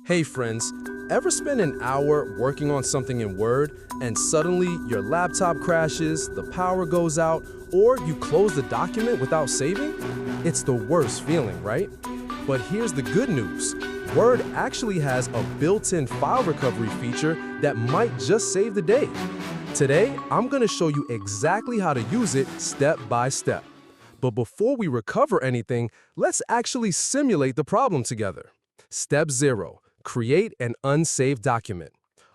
Hey friends, ever spend an hour working on something in Word and suddenly your laptop crashes, the power goes out, or you close the document without saving? It's the worst feeling, right? But here's the good news. Word actually has a built-in file recovery feature that might just save the day. Today, I'm going to show you exactly how to use it step by step. But before we recover anything, let's actually simulate the problem together. Step 0. Create an unsaved document.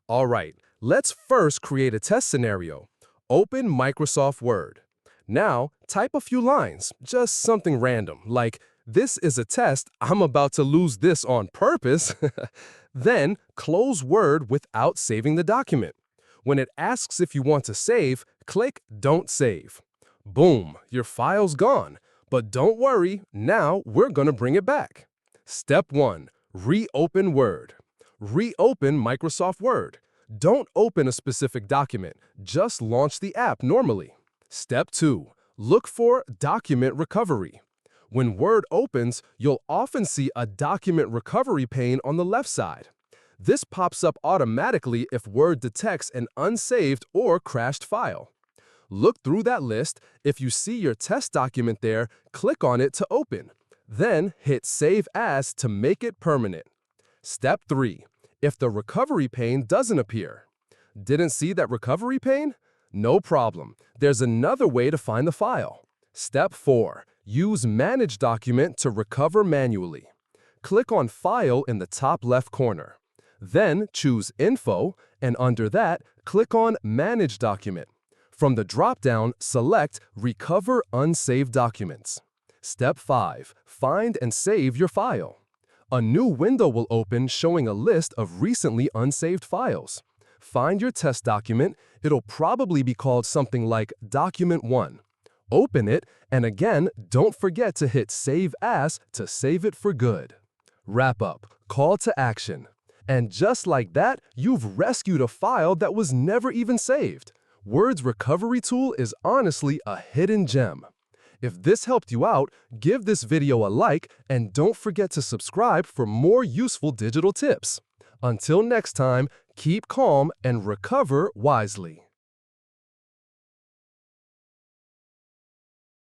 All right, let's first create a test scenario. Open Microsoft Word. Now, type a few lines, just something random, like, "This is a test, I'm about to lose this on purpose." Then, close Word without saving the document. When it asks if you want to save, click Don't Save. Boom, your file's gone. But don't worry, now we're gonna bring it back. Step 1. Reopen Word. Reopen Microsoft Word. Don't open a specific document, just launch the app normally. Step 2. Look for Document Recovery. When Word opens, you'll often see a Document Recovery pane on the left side. This pops up automatically if Word detects an unsaved or crashed file. Look through that list. If you see your test document there, click on it to open. Then hit Save As to make it permanent. Step 3. If the recovery pane doesn't appear. Didn't see that recovery pane? No problem. There's another way to find the file. Step 4. Use Manage Document to recover manually. Click on File in the top left corner. Then choose Info, and under that, click on Manage Document. From the drop-down, select Recover Unsaved Documents. Step 5. Find and save your file. A new window will open showing a list of recently unsaved files. Find your test document. It'll probably be called something like Document 1. Open it, and again, don't forget to hit Save As to save it for good. Wrap up. Call to action. And just like that, you've rescued a file that was never even saved. Word's recovery tool is honestly a hidden gem. If this helped you out, give this video a like and don't forget to subscribe for more useful digital tips. Until next time, keep calm and recover wisely.